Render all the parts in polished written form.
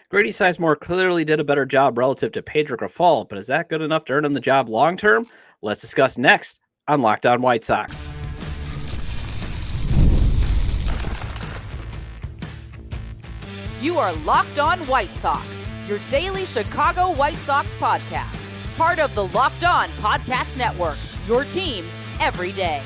Grady Sizemore clearly did a better job relative to Pedro Grifol, but is that good enough to earn him the job long term? Let's discuss next on Locked On White Sox. You are Locked On White Sox, your daily Chicago White Sox podcast. Part of the Locked On Podcast Network, your team every day.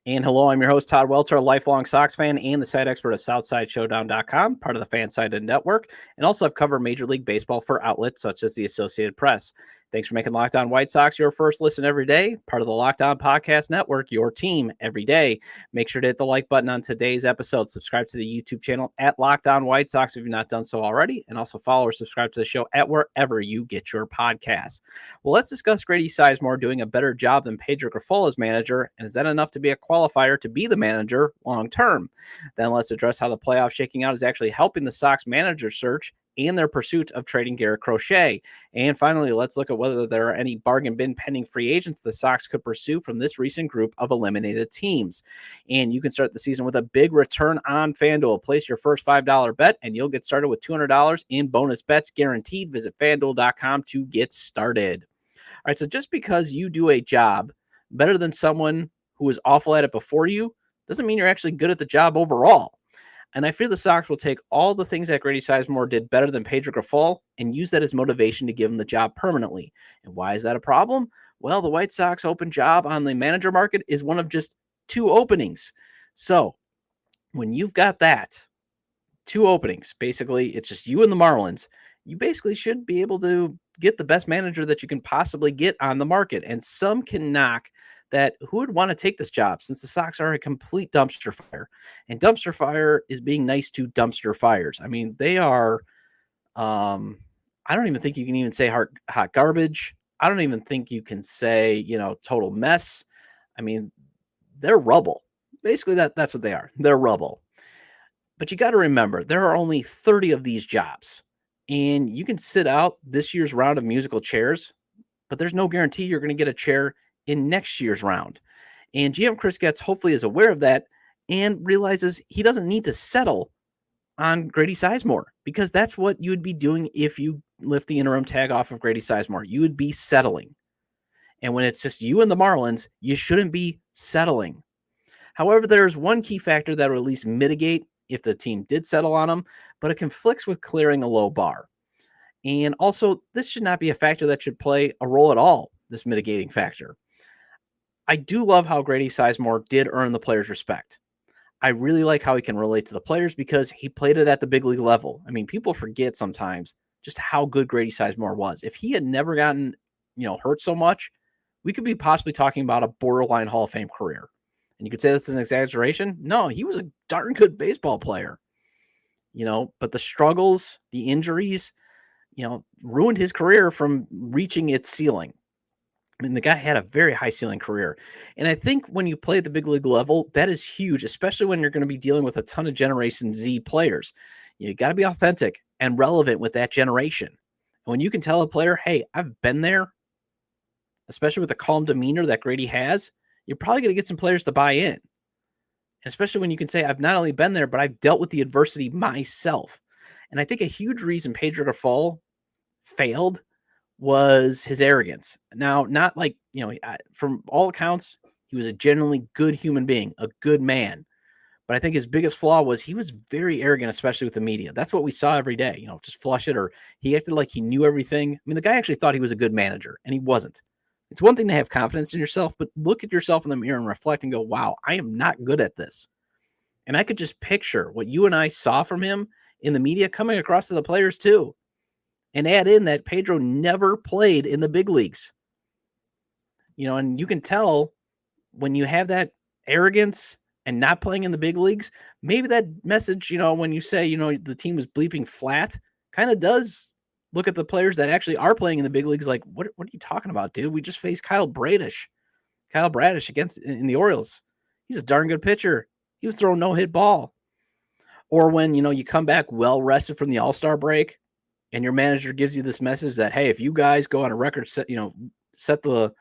And hello, I'm your host, Todd Welter, a lifelong Sox fan and the site expert of SouthsideShowdown.com, part of the Fansided Network, and also I've covered Major League Baseball for outlets such as the Associated Press. Thanks for making Locked On White Sox your first listen every day, part of the Locked On Podcast Network, your team every day. Make sure to hit the like button on today's episode. Subscribe to the YouTube channel at Locked On White Sox if you've not done so already, and also follow or subscribe to the show at wherever you get your podcasts. Well, let's discuss Grady Sizemore doing a better job than Pedro Grifol as manager, and is that enough to be a qualifier to be the manager long term? Then let's address how the playoff shaking out is actually helping the Sox manager search and their pursuit of trading Garrett Crochet. And finally, let's look at whether there are any bargain bin pending free agents the Sox could pursue from this recent group of eliminated teams. And you can start the season with a big return on FanDuel. Place your first $5 bet, and you'll get started with $200 in bonus bets guaranteed. Visit FanDuel.com to get started. All right, so just because you do a job better than someone who was awful at it before you doesn't mean you're actually good at the job overall. And I fear the Sox will take all the things that Grady Sizemore did better than Pedro Grifol and use that as motivation to give him the job permanently. And why is that a problem? Well, the White Sox open job on the manager market is one of just 2 openings. So when you've got that, 2 openings, basically it's just you and the Marlins, you basically should be able to get the best manager that you can possibly get on the market. And some can knock that who would want to take this job since the Sox are a complete dumpster fire. And dumpster fire is being nice to dumpster fires. I mean, they are, I don't even think you can even say hot garbage. I don't even think you can say, total mess. I mean, they're rubble. Basically, that's what they are. They're rubble. But you got to remember, there are only 30 of these jobs. And you can sit out this year's round of musical chairs, but there's no guarantee you're going to get a chair in next year's round. And GM Chris Getz hopefully is aware of that and realizes he doesn't need to settle on Grady Sizemore, because that's what you would be doing if you lift the interim tag off of Grady Sizemore. You would be settling. And when it's just you and the Marlins, you shouldn't be settling. However, there's one key factor that will at least mitigate if the team did settle on him, but it conflicts with clearing a low bar. And also, this should not be a factor that should play a role at all, this mitigating factor. I do love how Grady Sizemore did earn the players' respect. I really like how he can relate to the players because he played it at the big league level. I mean, people forget sometimes just how good Grady Sizemore was. If he had never gotten, hurt so much, we could be possibly talking about a borderline Hall of Fame career. And you could say that's an exaggeration. No, he was a darn good baseball player. But the struggles, the injuries, ruined his career from reaching its ceiling. I mean, the guy had a very high ceiling career. And I think when you play at the big league level, that is huge, especially when you're going to be dealing with a ton of Generation Z players. You got to be authentic and relevant with that generation. And when you can tell a player, hey, I've been there, especially with the calm demeanor that Grady has, you're probably going to get some players to buy in. And especially when you can say, I've not only been there, but I've dealt with the adversity myself. And I think a huge reason Pedro Grifol failed was his arrogance. Now, not like, from all accounts, he was a genuinely good human being, a good man. But I think his biggest flaw was he was very arrogant, especially with the media. That's what we saw every day, just flush it, or he acted like he knew everything. I mean, the guy actually thought he was a good manager, and he wasn't. It's one thing to have confidence in yourself, but look at yourself in the mirror and reflect and go, wow, I am not good at this. And I could just picture what you and I saw from him in the media coming across to the players too. And add in that Pedro never played in the big leagues. And you can tell when you have that arrogance and not playing in the big leagues, maybe that message, when you say, the team was bleeping flat, kind of does look at the players that actually are playing in the big leagues like, what are you talking about, dude? We just faced Kyle Bradish against in the Orioles. He's a darn good pitcher. He was throwing no-hit ball. Or when, you come back well-rested from the All-Star break, and your manager gives you this message that, hey, if you guys go on a record set, set the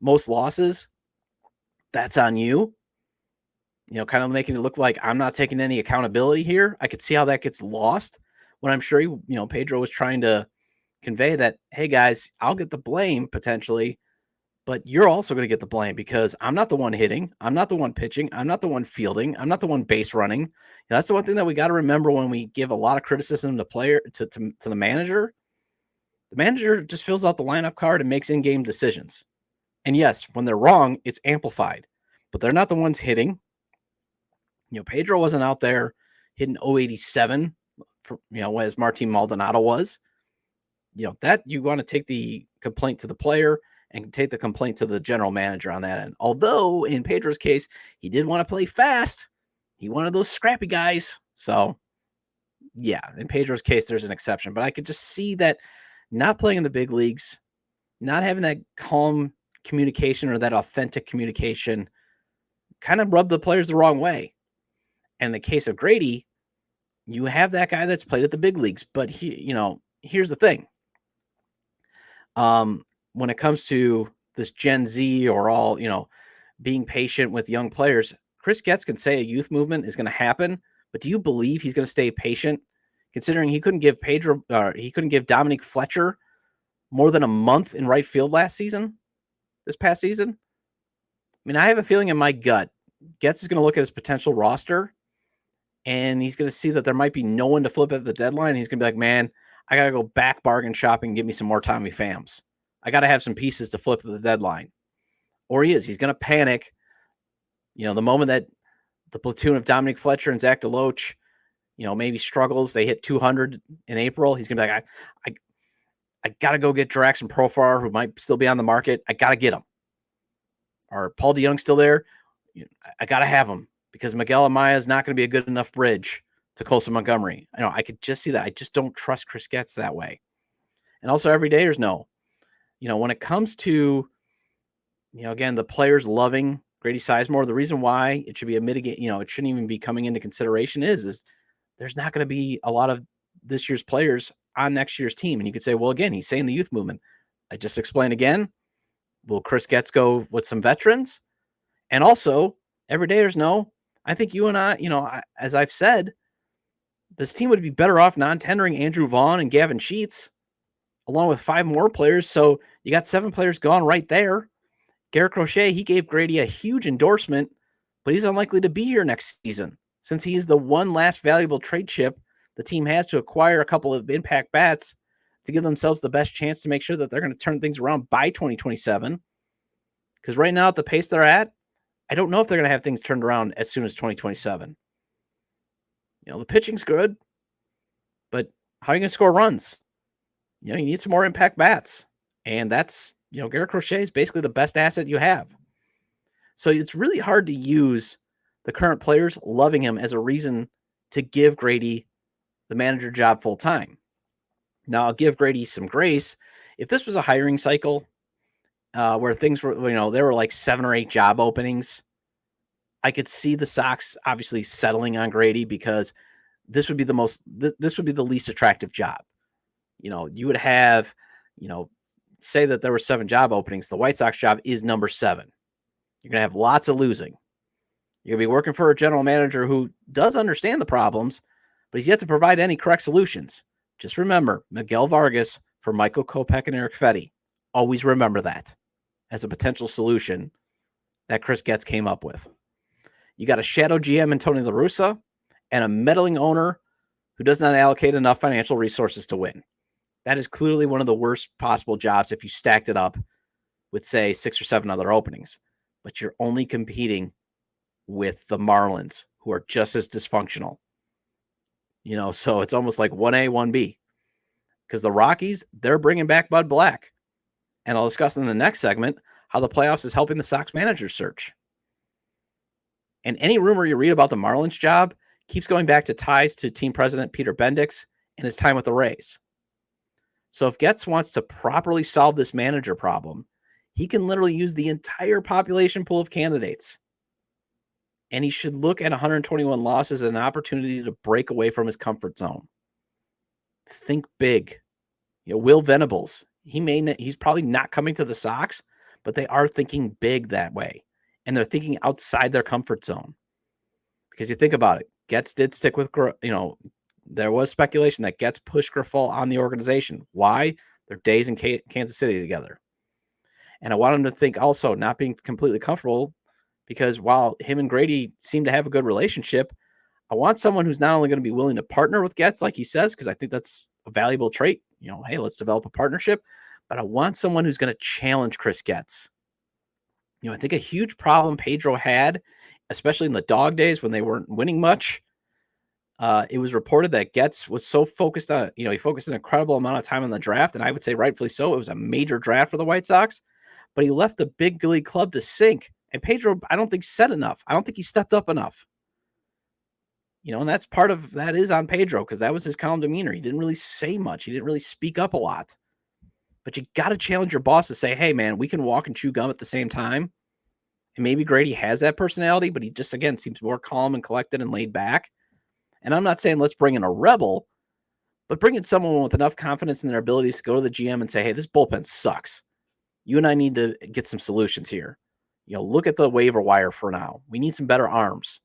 most losses, that's on you. kind of making it look like I'm not taking any accountability here. I could see how that gets lost when I'm sure Pedro was trying to convey that, hey guys, I'll get the blame potentially, but you're also going to get the blame because I'm not the one hitting. I'm not the one pitching. I'm not the one fielding. I'm not the one base running. That's the one thing that we got to remember when we give a lot of criticism to the manager. The manager just fills out the lineup card and makes in-game decisions. And yes, when they're wrong, it's amplified, but they're not the ones hitting. Pedro wasn't out there hitting 087 for, as Martin Maldonado was. That you want to take the complaint to the player and take the complaint to the general manager on that end. Although in Pedro's case, he did want to play fast. He wanted those scrappy guys. So yeah, in Pedro's case, there's an exception, but I could just see that not playing in the big leagues, not having that calm communication or that authentic communication kind of rubbed the players the wrong way. And in the case of Grady, you have that guy that's played at the big leagues, but here's the thing. When it comes to this Gen Z or all, being patient with young players, Chris Getz can say a youth movement is going to happen, but do you believe he's going to stay patient considering he couldn't give Dominic Fletcher more than a month in right field this past season? I mean, I have a feeling in my gut, Getz is going to look at his potential roster and he's going to see that there might be no one to flip at the deadline. He's going to be like, man, I got to go back bargain shopping and get me some more Tommy Phams. I got to have some pieces to flip at the deadline. Or he's going to panic. The moment that the platoon of Dominic Fletcher and Zach DeLoach, maybe struggles, they hit 200 in April. He's going to be like, I got to go get Jackson Profar, who might still be on the market. I got to get him. Or Paul DeYoung still there? I got to have him because Miguel Amaya is not going to be a good enough bridge to Colson Montgomery. I could just see that. I just don't trust Chris Getz that way. And also everydayers know, when it comes to, again, the players loving Grady Sizemore, the reason why it should be a mitigate, it shouldn't even be coming into consideration is there's not going to be a lot of this year's players on next year's team. And you could say, well, again, he's saying the youth movement. I just explained again, will Chris Getz go with some veterans? And also everydayers know, I think you and I, as I've said, this team would be better off non-tendering Andrew Vaughn and Gavin Sheets, along with 5 more players. So you got 7 players gone right there. Garrett Crochet, he gave Grady a huge endorsement, but he's unlikely to be here next season since he's the one last valuable trade chip the team has to acquire a couple of impact bats to give themselves the best chance to make sure that they're going to turn things around by 2027. Because right now at the pace they're at, I don't know if they're going to have things turned around as soon as 2027. The pitching's good, but how are you going to score runs? You need some more impact bats. And that's, Garrett Crochet is basically the best asset you have. So it's really hard to use the current players loving him as a reason to give Grady the manager job full time. Now, I'll give Grady some grace. If this was a hiring cycle where things were, there were like 7 or 8 job openings, I could see the Sox obviously settling on Grady because this would be the least attractive job. You would have, say that there were 7 job openings. The White Sox job is number 7. You're going to have lots of losing. You're going to be working for a general manager who does understand the problems, but he's yet to provide any correct solutions. Just remember Miguel Vargas for Michael Kopech and Eric Fetty. Always remember that as a potential solution that Chris Getz came up with. You got a shadow GM in Tony La Russa and a meddling owner who does not allocate enough financial resources to win. That is clearly one of the worst possible jobs if you stacked it up with, say, 6 or 7 other openings. But you're only competing with the Marlins, who are just as dysfunctional. So it's almost like 1A, 1B. Because the Rockies, they're bringing back Bud Black. And I'll discuss in the next segment how the playoffs is helping the Sox manager search. And any rumor you read about the Marlins job keeps going back to ties to team president Peter Bendix and his time with the Rays. So if Getz wants to properly solve this manager problem, he can literally use the entire population pool of candidates. And he should look at 121 losses as an opportunity to break away from his comfort zone. Think big. Will Venables, he's probably not coming to the Sox, but they are thinking big that way. And they're thinking outside their comfort zone. Because you think about it, Getz did stick with, there was speculation that Getz pushed Grifol on the organization. Why? Their days in Kansas City together. And I want him to think also not being completely comfortable, because while him and Grady seem to have a good relationship, I want someone who's not only going to be willing to partner with Getz, like he says, because I think that's a valuable trait. Hey, let's develop a partnership. But I want someone who's going to challenge Chris Getz. I think a huge problem Pedro had, especially in the dog days when they weren't winning much, it was reported that Getz was so focused on, he focused an incredible amount of time on the draft, and I would say rightfully so. It was a major draft for the White Sox, but he left the big league club to sink. And Pedro, I don't think, said enough. I don't think he stepped up enough. And that's part of that is on Pedro, because that was his calm demeanor. He didn't really say much. He didn't really speak up a lot. But you got to challenge your boss to say, hey, man, we can walk and chew gum at the same time. And maybe Grady has that personality, but he just, again, seems more calm and collected and laid back. And I'm not saying let's bring in a rebel, but bring in someone with enough confidence in their abilities to go to the GM and say, hey, this bullpen sucks. You and I need to get some solutions here. Look at the waiver wire for now. We need some better arms.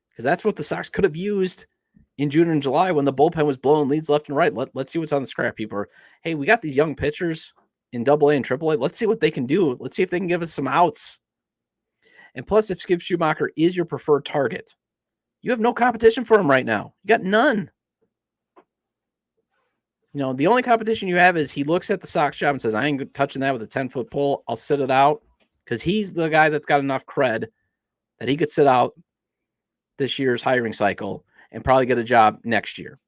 Because that's what the Sox could have used in June and July when the bullpen was blowing leads left and right. Let's see what's on the scrap heap. Or, hey, we got these young pitchers in AA and AAA. Let's see what they can do. Let's see if they can give us some outs. And plus, if Skip Schumacher is your preferred target, you have no competition for him right now. You got none. The only competition you have is he looks at the Sox job and says, I ain't touching that with a 10-foot pole. I'll sit it out, because he's the guy that's got enough cred that he could sit out this year's hiring cycle and probably get a job next year.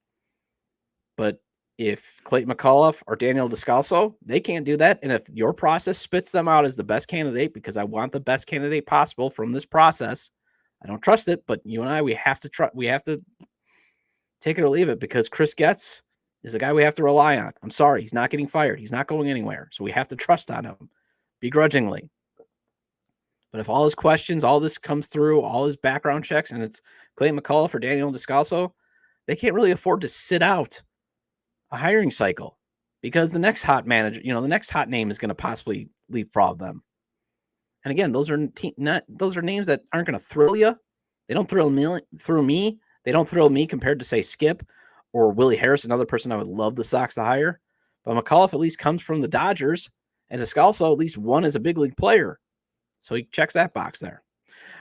But if Clayton McAuliffe or Daniel Descalso, they can't do that. And if your process spits them out as the best candidate, because I want the best candidate possible from this process, I don't trust it, but you and I, we have to take it or leave it, because Chris Getz is a guy we have to rely on. I'm sorry, he's not getting fired. He's not going anywhere. So we have to trust on him begrudgingly. But if all his questions, all this comes through, all his background checks, and it's Clayton McAuliffe or Daniel Descalso, they can't really afford to sit out a hiring cycle, because the next hot manager, the next hot name is going to possibly leapfrog them. And again, those are names that aren't going to thrill you. They don't thrill me. They don't thrill me compared to, say, Skip or Willie Harris, another person I would love the Sox to hire. But McAuliffe at least comes from the Dodgers, and Descalso at least won as a big league player. So he checks that box there.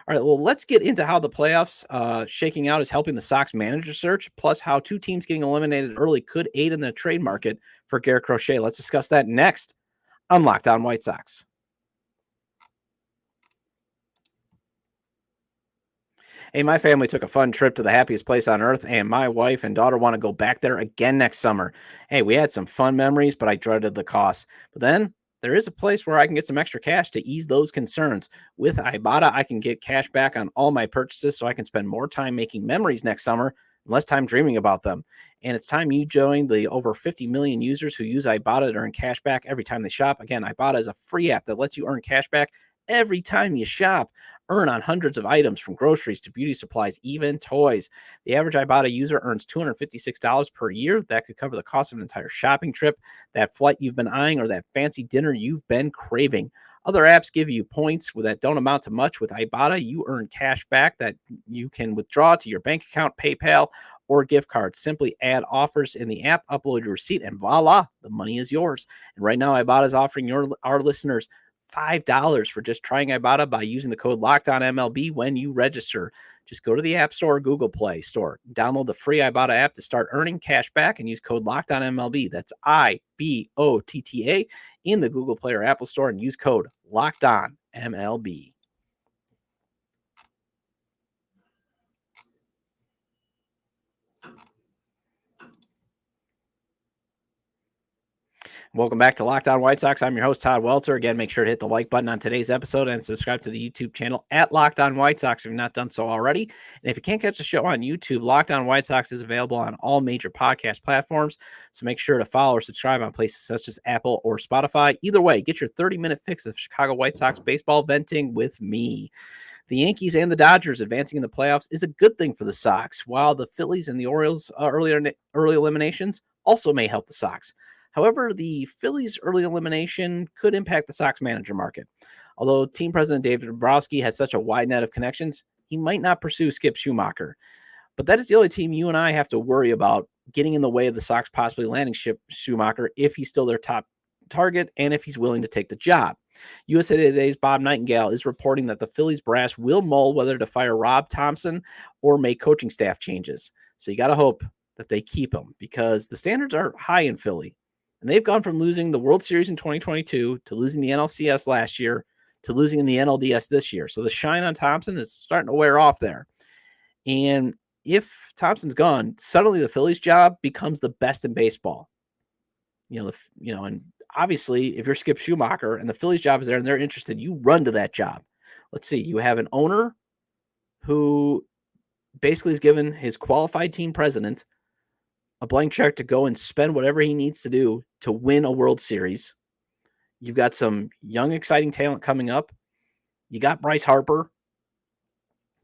All right, well, let's get into how the playoffs shaking out is helping the Sox manager search, plus how two teams getting eliminated early could aid in the trade market for Garrett Crochet. Let's discuss that next on Locked On White Sox. Hey, my family took a fun trip to the happiest place on earth, and my wife and daughter want to go back there again next summer. Hey, we had some fun memories, but I dreaded the cost. But then there is a place where I can get some extra cash to ease those concerns. With Ibotta, I can get cash back on all my purchases, so I can spend more time making memories next summer and less time dreaming about them. And it's time you join the over 50 million users who use Ibotta to earn cash back every time they shop. Again, Ibotta is a free app that lets you earn cash back every time you shop. Earn on hundreds of items, from groceries to beauty supplies, even toys. The average Ibotta user earns $256 per year. That could cover the cost of an entire shopping trip, that flight you've been eyeing, or that fancy dinner you've been craving. Other apps give you points that don't amount to much. With Ibotta, you earn cash back that you can withdraw to your bank account, PayPal, or gift cards. Simply add offers in the app, upload your receipt, and voila, the money is yours. And right now, Ibotta is offering our listeners $5 for just trying Ibotta by using the code LOCKEDONMLB when you register. Just go to the App Store or Google Play Store. Download the free Ibotta app to start earning cash back and use code LOCKEDONMLB. That's IBOTTA in the Google Play or Apple Store, and use code LOCKEDONMLB. Welcome back to Locked On White Sox. I'm your host, Todd Welter. Again, make sure to hit the like button on today's episode and subscribe to the YouTube channel at Locked On White Sox if you've not done so already. And if you can't catch the show on YouTube, Locked On White Sox is available on all major podcast platforms. So make sure to follow or subscribe on places such as Apple or Spotify. Either way, get your 30-minute fix of Chicago White Sox baseball venting with me. The Yankees and the Dodgers advancing in the playoffs is a good thing for the Sox, while the Phillies and the Orioles early eliminations also may help the Sox. However, the Phillies' early elimination could impact the Sox manager market. Although team president David Dombrowski has such a wide net of connections, he might not pursue Skip Schumacher. But that is the only team you and I have to worry about getting in the way of the Sox possibly landing Schumacher if he's still their top target and if he's willing to take the job. USA Today's Bob Nightingale is reporting that the Phillies brass will mull whether to fire Rob Thompson or make coaching staff changes. So you got to hope that they keep him because the standards are high in Philly. And they've gone from losing the World Series in 2022 to losing the NLCS last year to losing in the NLDS this year. So the shine on Thompson is starting to wear off there. And if Thompson's gone, suddenly the Phillies job becomes the best in baseball. And obviously if you're Skip Schumacher and the Phillies job is there and they're interested, you run to that job. Let's see, you have an owner who basically has given his qualified team president a blank check to go and spend whatever he needs to do to win a World Series. You've got some young, exciting talent coming up. You got Bryce Harper.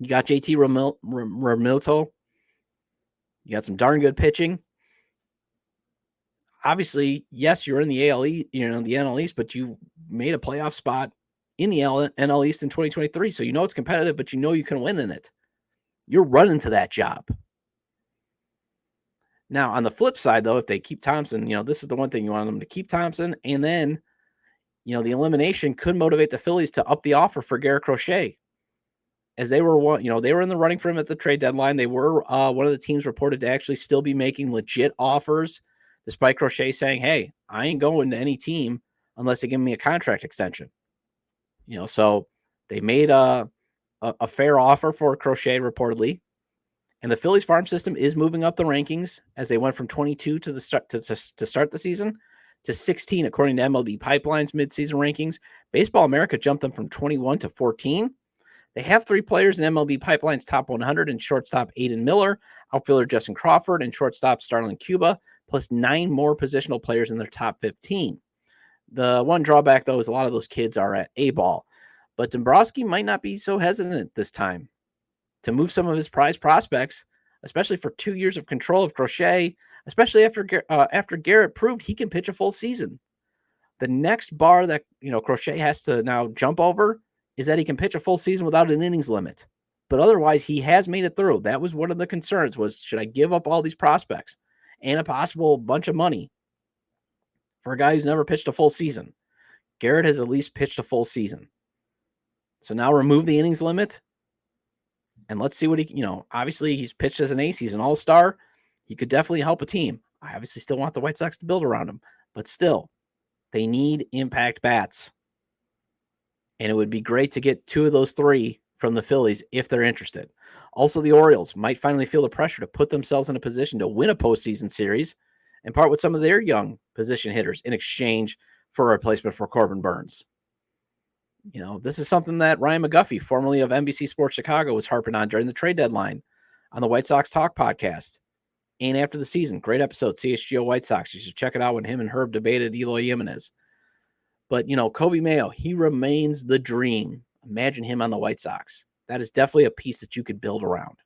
You got JT Realmuto. You got some darn good pitching. Obviously, yes, you're in the the NL East, but you made a playoff spot in the NL East in 2023. So you know it's competitive, but you know you can win in it. You're running to that job. Now, on the flip side, though, if they keep Thompson, this is the one thing you want them to keep Thompson. And then, the elimination could motivate the Phillies to up the offer for Garrett Crochet. As they were they were in the running for him at the trade deadline. They were one of the teams reported to actually still be making legit offers, despite Crochet saying, hey, I ain't going to any team unless they give me a contract extension. So they made a fair offer for Crochet reportedly. And the Phillies farm system is moving up the rankings as they went from 22 to start the season to 16, according to MLB Pipeline's midseason rankings. Baseball America jumped them from 21 to 14. They have 3 players in MLB Pipeline's top 100 and shortstop Aiden Miller, outfielder Justin Crawford, and shortstop Starlin Cuba, plus 9 more positional players in their top 15. The one drawback, though, is a lot of those kids are at A-ball. But Dombrowski might not be so hesitant this time to move some of his prized prospects, especially for 2 years of control of Crochet, especially after Garrett proved he can pitch a full season. The next bar that Crochet has to now jump over is that he can pitch a full season without an innings limit. But otherwise, he has made it through. That was one of the concerns was, should I give up all these prospects and a possible bunch of money for a guy who's never pitched a full season? Garrett has at least pitched a full season. So now remove the innings limit. And let's see what obviously he's pitched as an ace. He's an all-star. He could definitely help a team. I obviously still want the White Sox to build around him, but still, they need impact bats. And it would be great to get 2 of those 3 from the Phillies if they're interested. Also, the Orioles might finally feel the pressure to put themselves in a position to win a postseason series and part with some of their young position hitters in exchange for a replacement for Corbin Burns. This is something that Ryan McGuffey, formerly of NBC Sports Chicago, was harping on during the trade deadline on the White Sox Talk podcast. And after the season, great episode, CHGO White Sox. You should check it out when him and Herb debated Eloy Jimenez. But, Kobe Mayo, he remains the dream. Imagine him on the White Sox. That is definitely a piece that you could build around.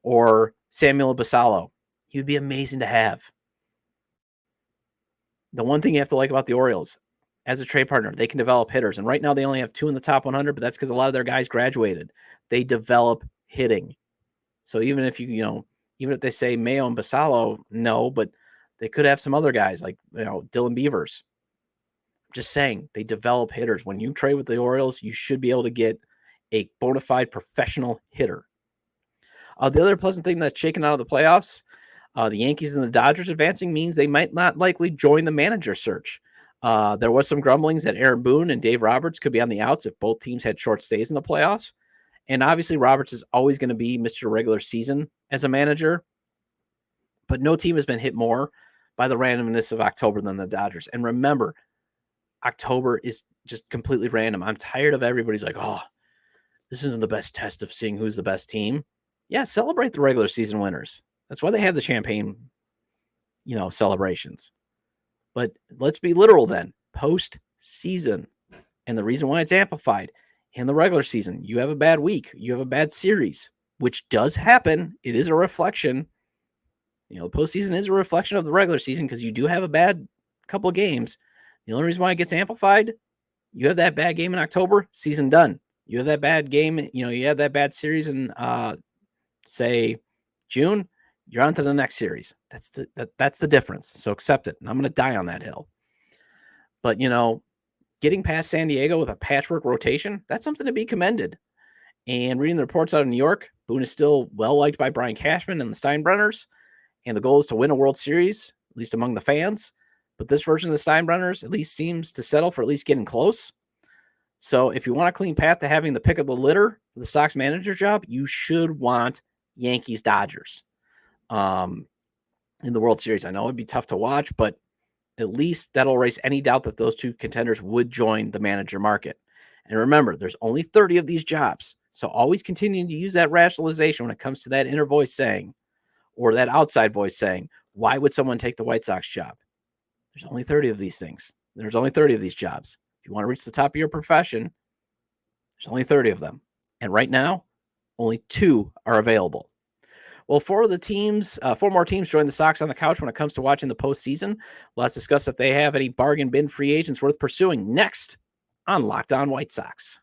Or Samuel Basallo. He would be amazing to have. The one thing you have to like about the Orioles, as a trade partner, they can develop hitters. And right now they only have 2 in the top 100, but that's because a lot of their guys graduated. They develop hitting. So even if even if they say Mayo and Basallo, no, but they could have some other guys like, Dylan Beavers. I'm just saying, they develop hitters. When you trade with the Orioles, you should be able to get a bona fide professional hitter. The other pleasant thing that's shaken out of the playoffs, the Yankees and the Dodgers advancing means they might not likely join the manager search. There was some grumblings that Aaron Boone and Dave Roberts could be on the outs if both teams had short stays in the playoffs. And obviously Roberts is always going to be Mr. Regular Season as a manager, but no team has been hit more by the randomness of October than the Dodgers. And remember, October is just completely random. I'm tired of everybody's like, oh, this isn't the best test of seeing who's the best team. Yeah, celebrate the regular season winners. That's why they have the champagne, celebrations. But let's be literal then. Post-season. And the reason why it's amplified in the regular season, you have a bad week. You have a bad series, which does happen. It is a reflection. The postseason is a reflection of the regular season because you do have a bad couple of games. The only reason why it gets amplified, you have that bad game in October, season done. You have that bad game, you had that bad series in, say, June, you're on to the next series. That's the difference. So accept it. And I'm going to die on that hill. But, getting past San Diego with a patchwork rotation, that's something to be commended. And reading the reports out of New York, Boone is still well-liked by Brian Cashman and the Steinbrenners. And the goal is to win a World Series, at least among the fans. But this version of the Steinbrenners at least seems to settle for at least getting close. So if you want a clean path to having the pick of the litter for the Sox manager job, you should want Yankees-Dodgers in the World Series. I know it'd be tough to watch, but at least that'll erase any doubt that those two contenders would join the manager market. And remember, there's only 30 of these jobs. So always continue to use that rationalization when it comes to that inner voice saying, or that outside voice saying, why would someone take the White Sox job? There's only 30 of these things. There's only 30 of these jobs. If you want to reach the top of your profession, there's only 30 of them. And right now, only 2 are available. Well, 4 more teams join the Sox on the couch when it comes to watching the postseason. Let's discuss if they have any bargain bin free agents worth pursuing next on Locked On White Sox.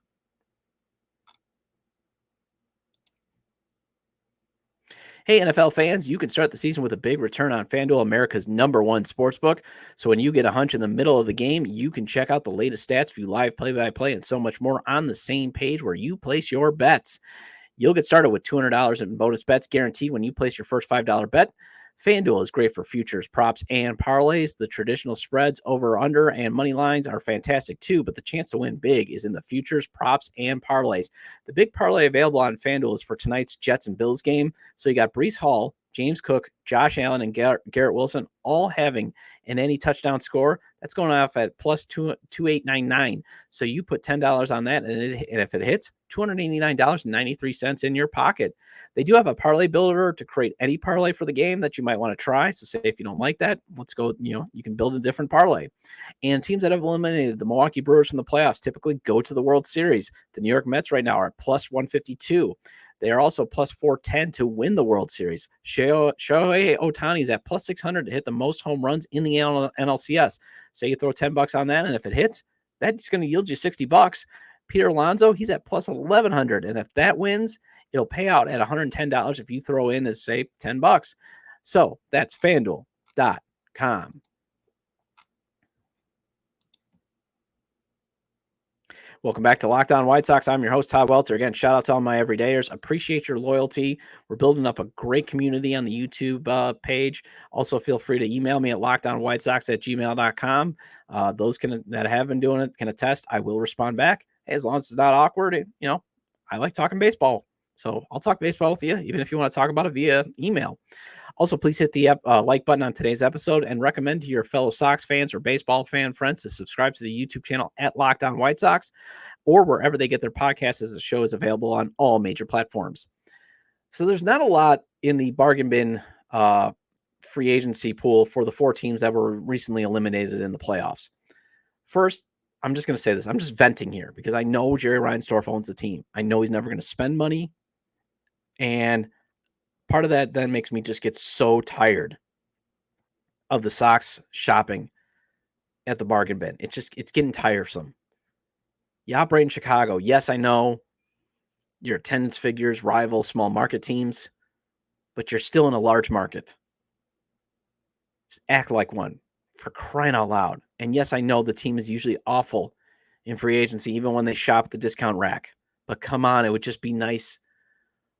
Hey, NFL fans, you can start the season with a big return on FanDuel, America's #1 sportsbook. So when you get a hunch in the middle of the game, you can check out the latest stats, view live play-by-play, and so much more on the same page where you place your bets. You'll get started with $200 in bonus bets guaranteed when you place your first $5 bet. FanDuel is great for futures, props, and parlays. The traditional spreads, over, under, and money lines are fantastic too, but the chance to win big is in the futures, props, and parlays. The big parlay available on FanDuel is for tonight's Jets and Bills game. So you got Breece Hall, James Cook, Josh Allen, and Garrett Wilson all having an any touchdown score. That's going off at plus 2899. So you put $10 on that, and if it hits, $289.93 in your pocket. They do have a parlay builder to create any parlay for the game that you might want to try. So say if you don't like that, let's go, you can build a different parlay. And teams that have eliminated the Milwaukee Brewers from the playoffs typically go to the World Series. The New York Mets right now are at plus 152. They are also plus 410 to win the World Series. Shohei Ohtani is at plus 600 to hit the most home runs in the NLCS. So you throw $10 on that, and if it hits, that's going to yield you $60. Peter Alonso, he's at plus 1,100, and if that wins, it'll pay out at $110 if you throw in, as say, $10. So that's FanDuel.com. Welcome back to Locked On White Sox. I'm your host, Todd Welter. Again, shout out to all my everydayers. Appreciate your loyalty. We're building up a great community on the YouTube page. Also, feel free to email me at lockedonwhitesox@gmail.com. Those that have been doing it can attest. I will respond back. Hey, as long as it's not awkward, I like talking baseball. So I'll talk baseball with you, even if you want to talk about it via email. Also, please hit the like button on today's episode and recommend to your fellow Sox fans or baseball fan friends to subscribe to the YouTube channel at Locked On White Sox or wherever they get their podcasts, as the show is available on all major platforms. So there's not a lot in the bargain bin free agency pool for the 4 teams that were recently eliminated in the playoffs. First, I'm just going to say this. I'm just venting here because I know Jerry Reinsdorf owns the team. I know he's never going to spend money. And part of that then makes me just get so tired of the Sox shopping at the bargain bin. It's getting tiresome. You operate in Chicago. Yes, I know your attendance figures rival small market teams, but you're still in a large market. Just act like one, for crying out loud. And yes, I know the team is usually awful in free agency, even when they shop at the discount rack. But come on, it would just be nice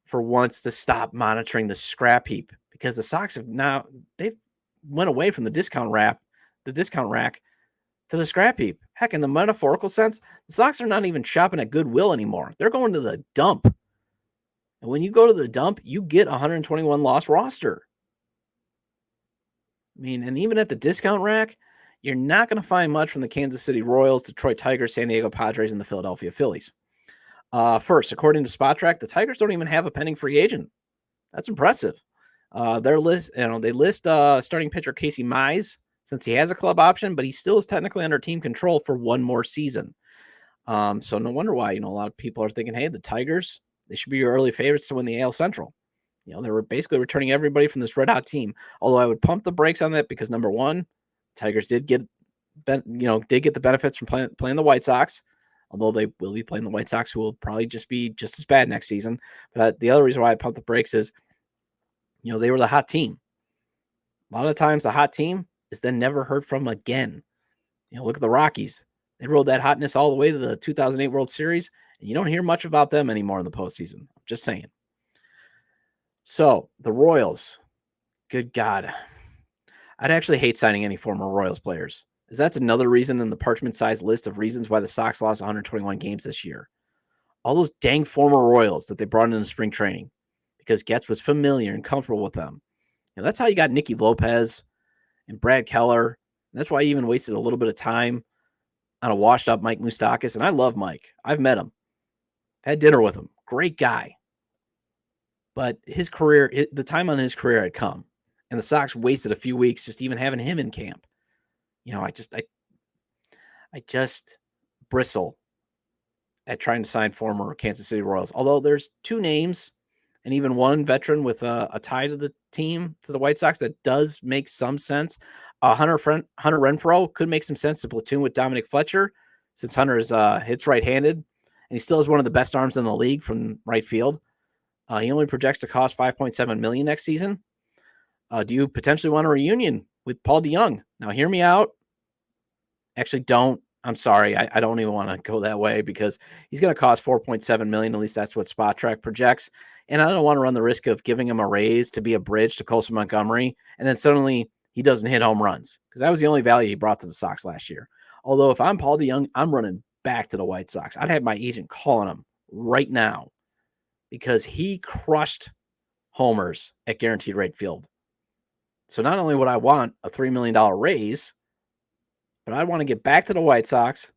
for once to stop monitoring the scrap heap, because the Sox they've went away from the discount rack to the scrap heap. Heck, in the metaphorical sense, the Sox are not even shopping at Goodwill anymore. They're going to the dump. And when you go to the dump, you get 121 loss roster. I mean, and even at the discount rack, you're not going to find much from the Kansas City Royals, Detroit Tigers, San Diego Padres, and the Philadelphia Phillies. First, according to SpotTrack, the Tigers don't even have a pending free agent. That's impressive. They list starting pitcher Casey Mize, since he has a club option, but he still is technically under team control for one more season. So no wonder why, a lot of people are thinking, hey, the Tigers, they should be your early favorites to win the AL Central. They were basically returning everybody from this red hot team. Although I would pump the brakes on that because, number one, Tigers did get the benefits from playing the White Sox. although they will be playing the White Sox, who will probably just be just as bad next season. But the other reason why I pumped the brakes is, they were the hot team. A lot of the times the hot team is then never heard from again. Look at the Rockies. They rode that hotness all the way to the 2008 World Series, and you don't hear much about them anymore in the postseason. I'm just saying. So the Royals, good God. I'd actually hate signing any former Royals players, because that's another reason in the parchment-sized list of reasons why the Sox lost 121 games this year. All those dang former Royals that they brought in spring training, because Getz was familiar and comfortable with them. That's how you got Nicky Lopez and Brad Keller. That's why you even wasted a little bit of time on a washed-up Mike Moustakas. And I love Mike. I've met him. Had dinner with him. Great guy. But his career, the time on his career had come. And the Sox wasted a few weeks just even having him in camp. I just bristle at trying to sign former Kansas City Royals. Although there's two names and even one veteran with a tie to the team, to the White Sox, that does make some sense. Hunter Renfroe could make some sense to platoon with Dominic Fletcher, since Hunter hits right-handed, and he still has one of the best arms in the league from right field. He only projects to cost $5.7 million next season. Do you potentially want a reunion with Paul DeJong? Now, hear me out. Actually, don't. I'm sorry. I don't even want to go that way, because he's going to cost $4.7 million. At least that's what SpotTrack projects. And I don't want to run the risk of giving him a raise to be a bridge to Colson Montgomery, and then suddenly he doesn't hit home runs, because that was the only value he brought to the Sox last year. Although if I'm Paul DeJong, I'm running back to the White Sox. I'd have my agent calling him right now, because he crushed homers at Guaranteed Rate Field. So not only would I want a $3 million raise, but I want to get back to the White Sox,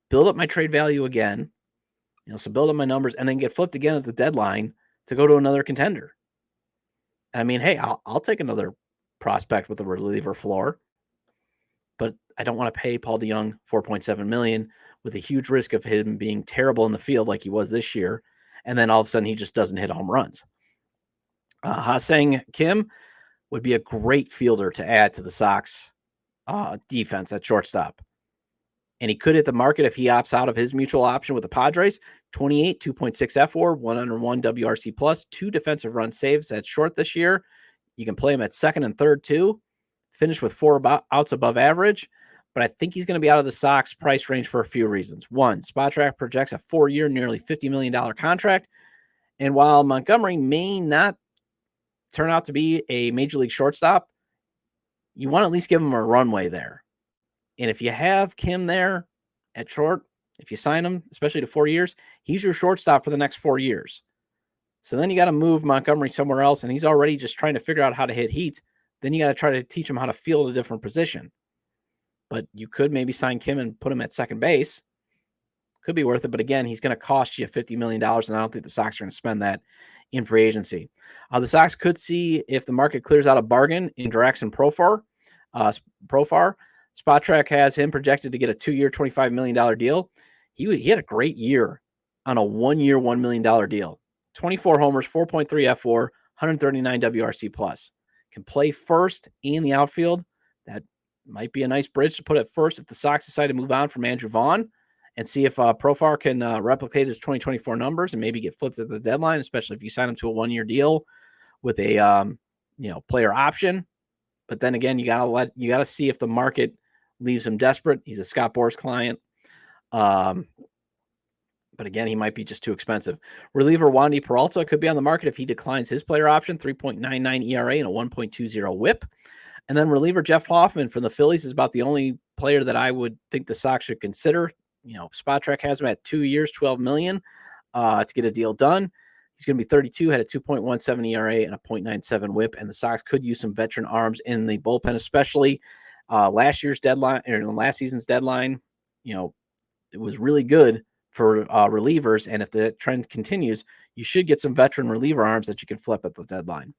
build up my trade value again, so build up my numbers, and then get flipped again at the deadline to go to another contender. I mean, hey, I'll take another prospect with a reliever floor, but I don't want to pay Paul DeJong $4.7 million with a huge risk of him being terrible in the field like he was this year, and then all of a sudden he just doesn't hit home runs. Ha-Seong Kim would be a great fielder to add to the Sox defense at shortstop. And he could hit the market if he opts out of his mutual option with the Padres. 28, 2.6 F4, 101 WRC plus, 2 defensive run saves at short this year. You can play him at second and third too. Finish with 4 outs above average. But I think he's going to be out of the Sox price range for a few reasons. One, SpotTrack projects a 4-year, nearly $50 million contract. And while Montgomery may not turn out to be a major league shortstop, you want to at least give him a runway there. And if you have Kim there at short, if you sign him, especially to 4 years, he's your shortstop for the next 4 years. So then you got to move Montgomery somewhere else, and he's already just trying to figure out how to hit heat. Then you got to try to teach him how to field a different position. But you could maybe sign Kim and put him at second base. Could be worth it, but again, he's going to cost you $50 million, and I don't think the Sox are going to spend that in free agency. The Sox could see if the market clears out a bargain in Draxton Profar. SpotTrack has him projected to get a 2-year, $25 million deal. He had a great year on a 1-year, $1 million deal. 24 homers, 4.3 F4, 139 WRC plus. Can play first in the outfield. That might be a nice bridge to put at first if the Sox decide to move on from Andrew Vaughn and see if Profar can replicate his 2024 numbers and maybe get flipped at the deadline, especially if you sign him to a 1-year deal with a player option. But then again, you gotta see if the market leaves him desperate. He's a Scott Boras client. But again, he might be just too expensive. Reliever Wandy Peralta could be on the market if he declines his player option, 3.99 ERA and a 1.20 whip. And then reliever Jeff Hoffman from the Phillies is about the only player that I would think the Sox should consider. SpotTrack has him at 2 years, $12 million to get a deal done. He's going to be 32, had a 2.17 ERA and a 0.97 whip. And the Sox could use some veteran arms in the bullpen, especially last season's deadline. It was really good for relievers. And if the trend continues, you should get some veteran reliever arms that you can flip at the deadline.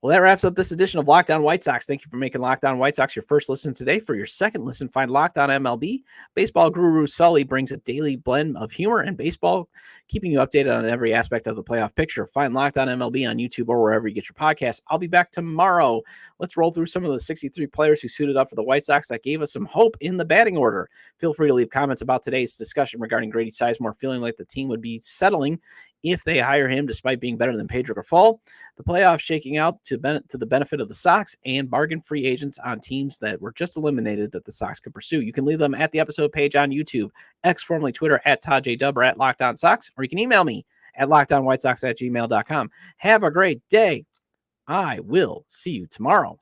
Well, that wraps up this edition of Locked On White Sox. Thank you for making Locked On White Sox your first listen today. For your second listen, find Locked On MLB. Baseball guru Sully brings a daily blend of humor and baseball, keeping you updated on every aspect of the playoff picture. Find Locked On MLB on YouTube or wherever you get your podcasts. I'll be back tomorrow. Let's roll through some of the 63 players who suited up for the White Sox that gave us some hope in the batting order. Feel free to leave comments about today's discussion regarding Grady Sizemore feeling like the team would be settling if they hire him despite being better than Pedro Grifol, the playoffs shaking out to the benefit of the Sox, and bargain free agents on teams that were just eliminated that the Sox could pursue. You can leave them at the episode page on YouTube, X formerly Twitter at Todd J. Dub or at Locked On Sox, or you can email me at lockedonwhitesox@gmail.com. Have a great day. I will see you tomorrow.